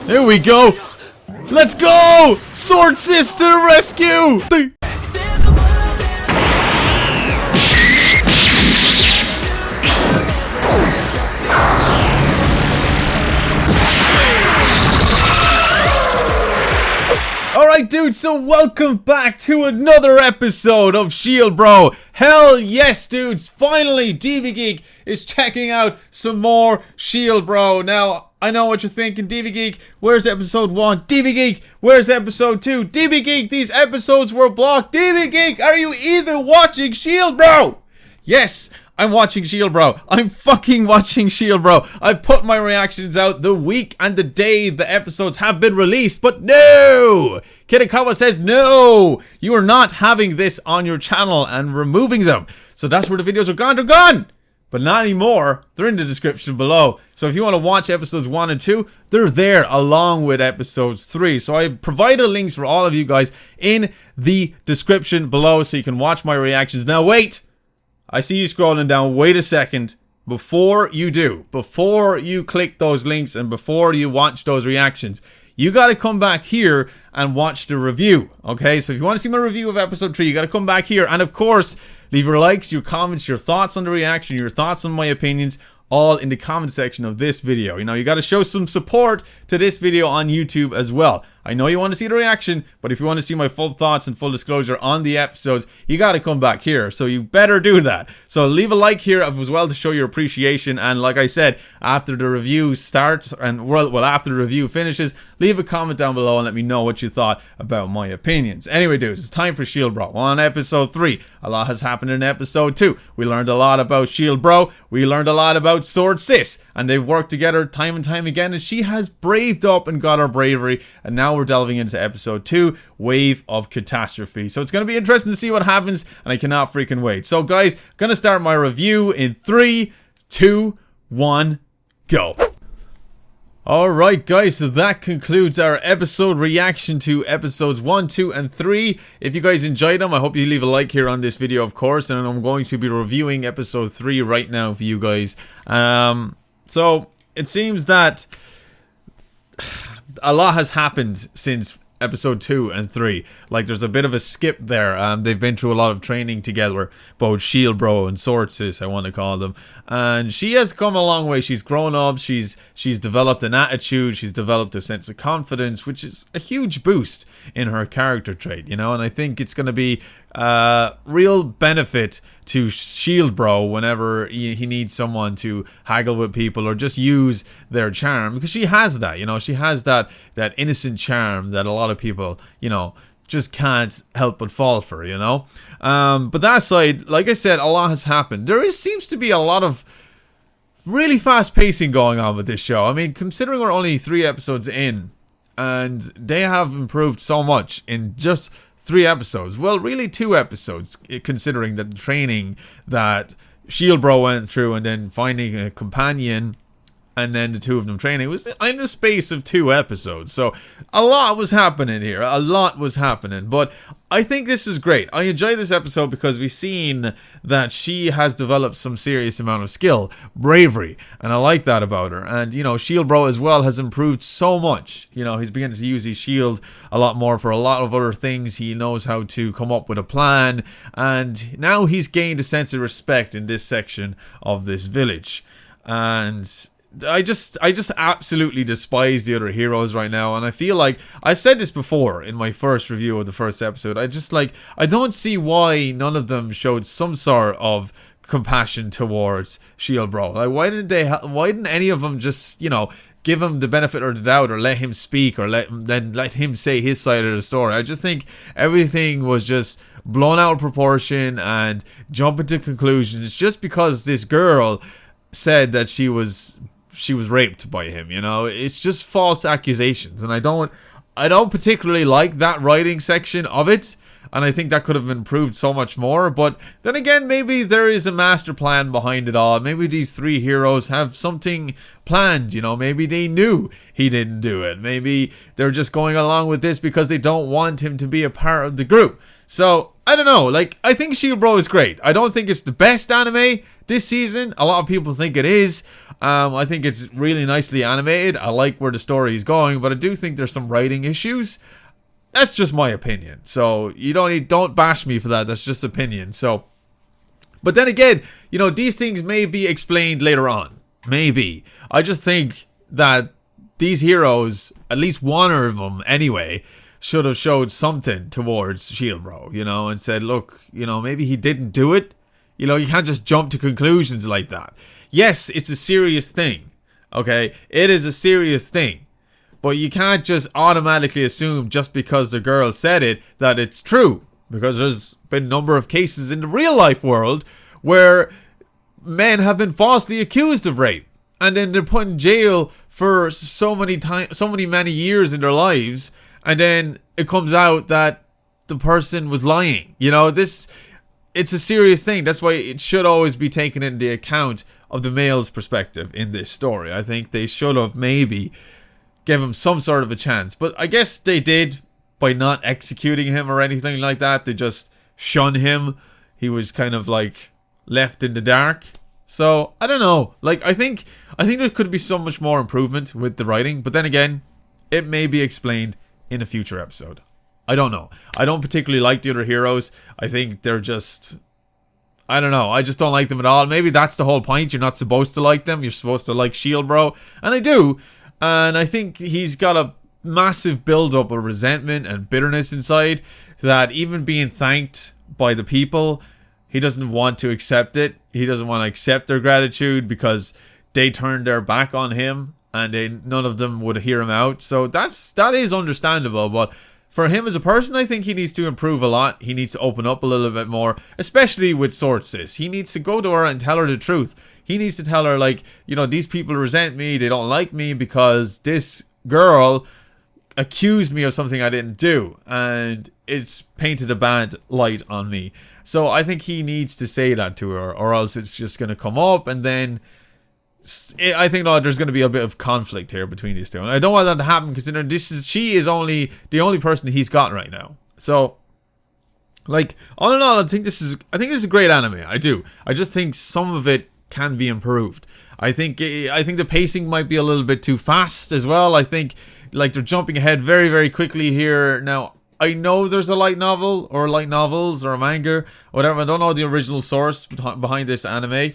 Here we go. Let's go! Sword Sis to the rescue! Alright dude, so welcome back to another episode of SHIELDBRO. Hell yes dudes, finally DVGeek is checking out some more SHIELDBRO. Now, I know what you're thinking, DVGeek, where's episode 1? DVGeek, where's episode 2? DVGeek, these episodes were blocked. DVGeek, are you even watching SHIELDBRO? Yes, I'm watching SHIELDBRO. I'm fucking watching SHIELDBRO. I've put my reactions out the week and the day the episodes have been released, but no! Kitakawa says no! You are not having this on your channel and removing them. So that's where the videos are gone. They're gone! But not anymore. They're in the description below. So if you want to watch episodes 1 and 2, they're there along with episodes 3. So I've provided links for all of you guys in the description below so you can watch my reactions. Now wait! I see you scrolling down. Wait a second. Before you do, before you click those links and before you watch those reactions, you gotta come back here and watch the review. Okay, so if you want to see my review of episode 3, you gotta come back here and of course leave your likes, your comments, your thoughts on the reaction, your thoughts on my opinions, all in the comment section of this video. You know, you gotta show some support to this video on YouTube as well. I know you want to see the reaction, but if you want to see my full thoughts and full disclosure on the episodes, you gotta come back here. So you better do that. So leave a like here as well to show your appreciation. And like I said, after the review starts and well after the review finishes, leave a comment down below and let me know what you thought about my opinions. Anyway, dudes, it's time for SHIELDBRO. On episode 3, a lot has happened in episode 2. We learned a lot about SHIELDBRO. We learned a lot about Sword Sis, and they've worked together time and time again, and she has braved up and got her bravery, and now we're delving into episode 2, Wave of Catastrophe. So it's going to be interesting to see what happens, and I cannot freaking wait. So guys, gonna start my review in 3, 2, 1, go. Alright guys, so that concludes our episode reaction to episodes 1, 2, and 3. If you guys enjoyed them, I hope you leave a like here on this video, of course, and I'm going to be reviewing episode 3 right now for you guys. So, it seems that a lot has happened since episode 2 and 3. Like, there's a bit of a skip there. They've been through a lot of training together, both SHIELDBRO and Sword Sis, I want to call them. And she has come a long way. She's grown up. She's developed an attitude. She's developed a sense of confidence, which is a huge boost in her character trait, you know. And I think it's going to be real benefit to SHIELDBRO whenever he needs someone to haggle with people or just use their charm, because she has that, you know. She has that innocent charm that a lot of people, you know, just can't help but fall for, you know. But that aside, like I said, a lot has happened. There seems to be a lot of really fast pacing going on with this show. I mean, considering we're only 3 episodes in, and they have improved so much in just 3 episodes. Well, really 2 episodes, considering the training that SHIELDBRO went through and then finding a companion and then the 2 of them training. It was in the space of 2 episodes. So a lot was happening here. A lot was happening. But I think this was great. I enjoyed this episode because we've seen that she has developed some serious amount of skill, bravery, and I like that about her. And, you know, SHIELDBRO as well has improved so much. You know, he's beginning to use his shield a lot more for a lot of other things. He knows how to come up with a plan, and now he's gained a sense of respect in this section of this village. And I just absolutely despise the other heroes right now, and I feel like I said this before in my first review of the first episode. I don't see why none of them showed some sort of compassion towards SHIELDBRO. Like, why didn't any of them just, you know, give him the benefit of the doubt or let him speak or let him say his side of the story? I just think everything was just blown out of proportion and jumping to conclusions just because this girl said that she was raped by him, you know. It's just false accusations, and I don't particularly like that writing section of it, and I think that could have improved so much more. But then again, maybe there is a master plan behind it all. Maybe these 3 heroes have something planned, you know. Maybe they knew he didn't do it. Maybe they're just going along with this because they don't want him to be a part of the group. So I don't know. Like, I think SHIELDBRO is great. I don't think it's the best anime this season. A lot of people think it is. I think it's really nicely animated. I like where the story is going, but I do think there's some writing issues. That's just my opinion. So you don't bash me for that. That's just opinion. So, but then again, you know, these things may be explained later on. Maybe. I just think that these heroes, at least one of them anyway, should have showed something towards SHIELDBRO, you know, and said, look, you know, maybe he didn't do it. You know, you can't just jump to conclusions like that. Yes, it's a serious thing, okay? It is a serious thing. But you can't just automatically assume just because the girl said it that it's true. Because there's been a number of cases in the real life world where men have been falsely accused of rape. And then they're put in jail for so many years in their lives. And then it comes out that the person was lying. You know, it's a serious thing. That's why it should always be taken into account of the male's perspective in this story. I think they should have maybe give him some sort of a chance. But I guess they did by not executing him or anything like that. They just shun him. He was kind of like left in the dark. So, I don't know. Like, I think there could be so much more improvement with the writing. But then again, it may be explained in a future episode. I don't know. I don't particularly like the other heroes. I think they're just... I don't know. I just don't like them at all. Maybe that's the whole point. You're not supposed to like them. You're supposed to like SHIELDBRO. And I do. And I think he's got a massive build-up of resentment and bitterness inside that even being thanked by the people, he doesn't want to accept it. He doesn't want to accept their gratitude because they turned their back on him and none of them would hear him out. So that is understandable. But for him as a person, I think he needs to improve a lot. He needs to open up a little bit more, especially with Swordsis. He needs to go to her and tell her the truth. He needs to tell her, like, you know, these people resent me. They don't like me because this girl accused me of something I didn't do. And it's painted a bad light on me. So I think he needs to say that to her, or else it's just going to come up, and then I think there's going to be a bit of conflict here between these two. And I don't want that to happen, considering she is only the only person he's got right now. So, like, all in all, I think this is a great anime. I do. I just think some of it can be improved. I think the pacing might be a little bit too fast as well. I think, like, they're jumping ahead very, very quickly here. Now, I know there's a light novel, or light novels, or a manga, whatever. I don't know the original source behind this anime.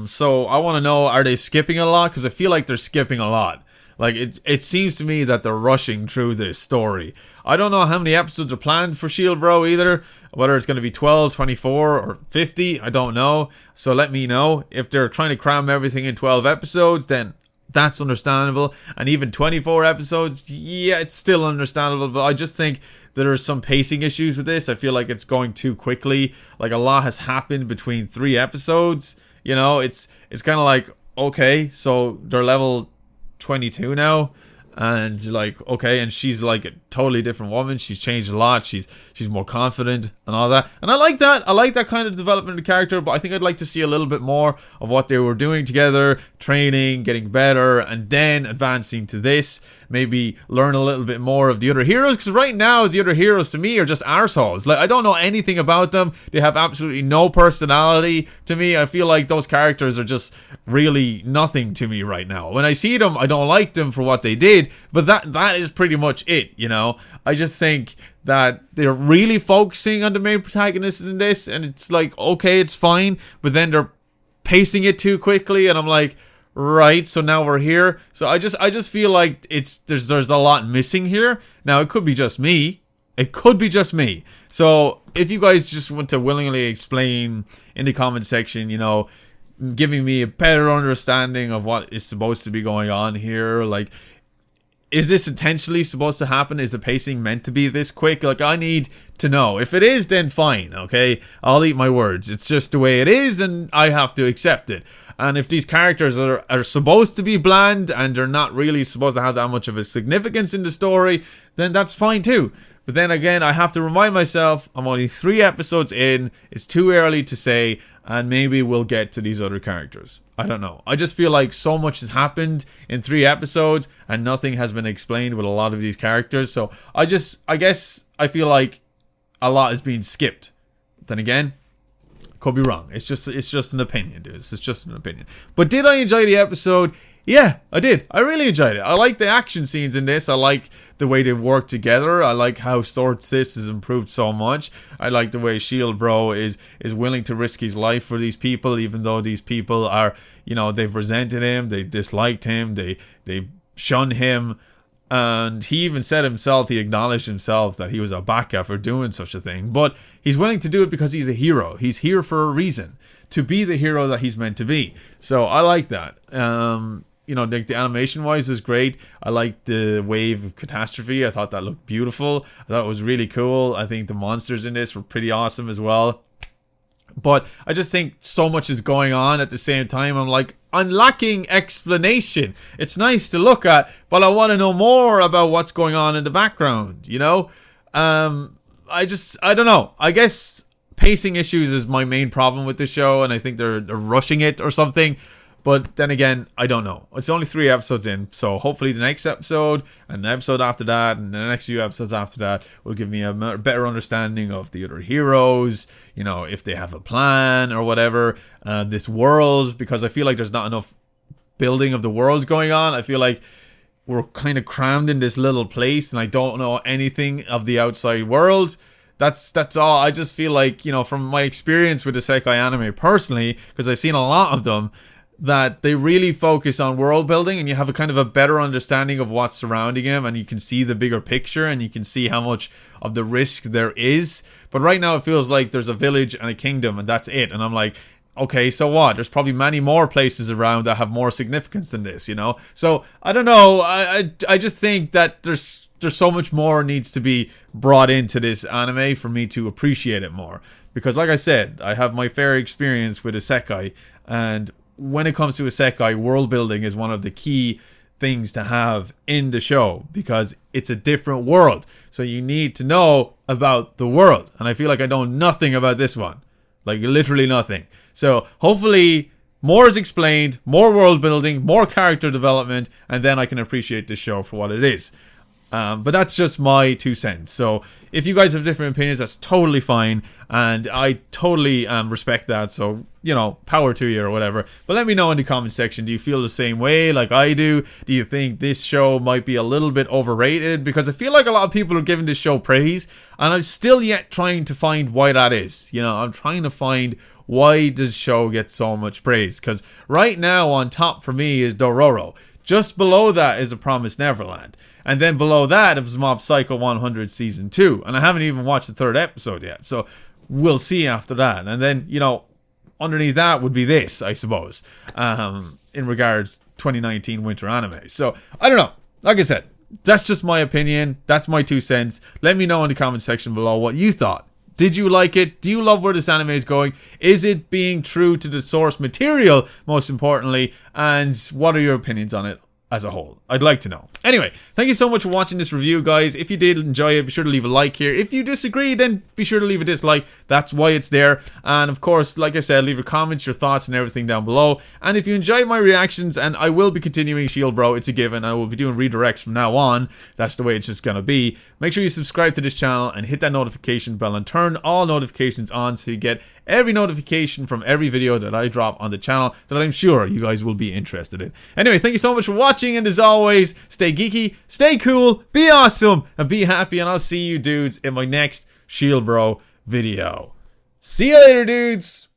So I want to know, are they skipping a lot? Because I feel like they're skipping a lot. Like, it seems to me that they're rushing through this story. I don't know how many episodes are planned for SHIELDBRO either. Whether it's going to be 12, 24, or 50, I don't know. So let me know. If they're trying to cram everything in 12 episodes, then that's understandable. And even 24 episodes, yeah, it's still understandable. But I just think there are some pacing issues with this. I feel like it's going too quickly. Like, a lot has happened between 3 episodes. You know, it's kind of like, okay, so they're level 22 now. And like, okay, and she's like a totally different woman. She's changed a lot. She's more confident and all that. And I like that. I like that kind of development of the character, but I think I'd like to see a little bit more of what they were doing together, training, getting better, and then advancing to this. Maybe learn a little bit more of the other heroes, because right now the other heroes to me are just arseholes. Like, I don't know anything about them. They have absolutely no personality to me. I feel like those characters are just really nothing to me right now. When I see them, I don't like them for what they did. But that is pretty much it, you know. I just think that they're really focusing on the main protagonist in this, and it's like, okay, it's fine, but then they're pacing it too quickly, and I'm like, right, so now we're here. So I just feel like there's a lot missing here. Now, it could be just me. It could be just me. So if you guys just want to willingly explain in the comment section, you know, giving me a better understanding of what is supposed to be going on here, like, is this intentionally supposed to happen? Is the pacing meant to be this quick? Like, I need to know. If it is, then fine, okay? I'll eat my words. It's just the way it is, and I have to accept it. And if these characters are supposed to be bland, and they're not really supposed to have that much of a significance in the story, then that's fine too. But then again, I have to remind myself, I'm only 3 episodes in, it's too early to say, and maybe we'll get to these other characters. I don't know. I just feel like so much has happened in 3 episodes, and nothing has been explained with a lot of these characters. So I guess I feel like a lot is being skipped. Then again, could be wrong. It's just an opinion, dudes. It's just an opinion. But did I enjoy the episode? Yeah, I did. I really enjoyed it. I like the action scenes in this. I like the way they work together. I like how SWORDSys has improved so much. I like the way SHIELDBRO is willing to risk his life for these people, even though these people are, you know, they've resented him, they disliked him, they shun him. And he even said himself, he acknowledged himself that he was a baka for doing such a thing. But he's willing to do it because he's a hero. He's here for a reason, to be the hero that he's meant to be. So I like that. You know, the animation wise was great. I liked the wave of catastrophe. I thought that looked beautiful. I thought it was really cool. I think the monsters in this were pretty awesome as well. But I just think so much is going on at the same time. I'm like, I'm lacking explanation. It's nice to look at, but I want to know more about what's going on in the background, you know? I don't know. I guess pacing issues is my main problem with this show, and I think they're rushing it or something. But then again, I don't know. It's only 3 episodes in, so hopefully the next episode, and the episode after that, and the next few episodes after that will give me a better understanding of the other heroes, you know, if they have a plan or whatever. This world, because I feel like there's not enough building of the world going on. I feel like we're kind of crammed in this little place, and I don't know anything of the outside world. That's all. I just feel like, you know, from my experience with the Isekai anime personally, because I've seen a lot of them, that they really focus on world building, and you have a kind of a better understanding of what's surrounding him, and you can see the bigger picture, and you can see how much of the risk there is. But right now it feels like there's a village and a kingdom, and that's it. And I'm like, okay, so what? There's probably many more places around that have more significance than this, you know? So I don't know. I just think that there's so much more needs to be brought into this anime for me to appreciate it more. Because like I said, I have my fair experience with Isekai, and when it comes to Isekai, world building is one of the key things to have in the show, because it's a different world. So you need to know about the world. And I feel like I know nothing about this one. Like literally nothing. So hopefully more is explained, more world building, more character development, and then I can appreciate the show for what it is. But that's just my 2 cents. So if you guys have different opinions, that's totally fine, and I totally respect that. So, you know, power to you or whatever. But let me know in the comment section. Do you feel the same way like I do? Do you think this show might be a little bit overrated? Because I feel like a lot of people are giving this show praise, and I'm still yet trying to find why that is. You know, I'm trying to find why this show gets so much praise. Because right now on top for me is Dororo. Just below that is The Promised Neverland. And then below that is Mob Psycho 100 Season 2. And I haven't even watched the 3rd episode yet. So we'll see after that. And then, you know, underneath that would be this, I suppose. In regards 2019 winter anime. So, I don't know. Like I said, that's just my opinion. That's my 2 cents. Let me know in the comment section below what you thought. Did you like it? Do you love where this anime is going? Is it being true to the source material, most importantly? And what are your opinions on it as a whole? I'd like to know. Anyway, thank you so much for watching this review, guys. If you did enjoy it, be sure to leave a like here. If you disagree, then be sure to leave a dislike. That's why it's there. And of course, like I said, leave your comments, your thoughts, and everything down below. And if you enjoyed my reactions, and I will be continuing SHIELDBRO, it's a given. I will be doing redirects from now on. That's the way it's just gonna be. Make sure you subscribe to this channel and hit that notification bell and turn all notifications on so you get every notification from every video that I drop on the channel that I'm sure you guys will be interested in. Anyway, thank you so much for watching, and as always, stay geeky, stay cool, be awesome, and be happy, and I'll see you dudes in my next SHIELDBRO video. See you later, dudes!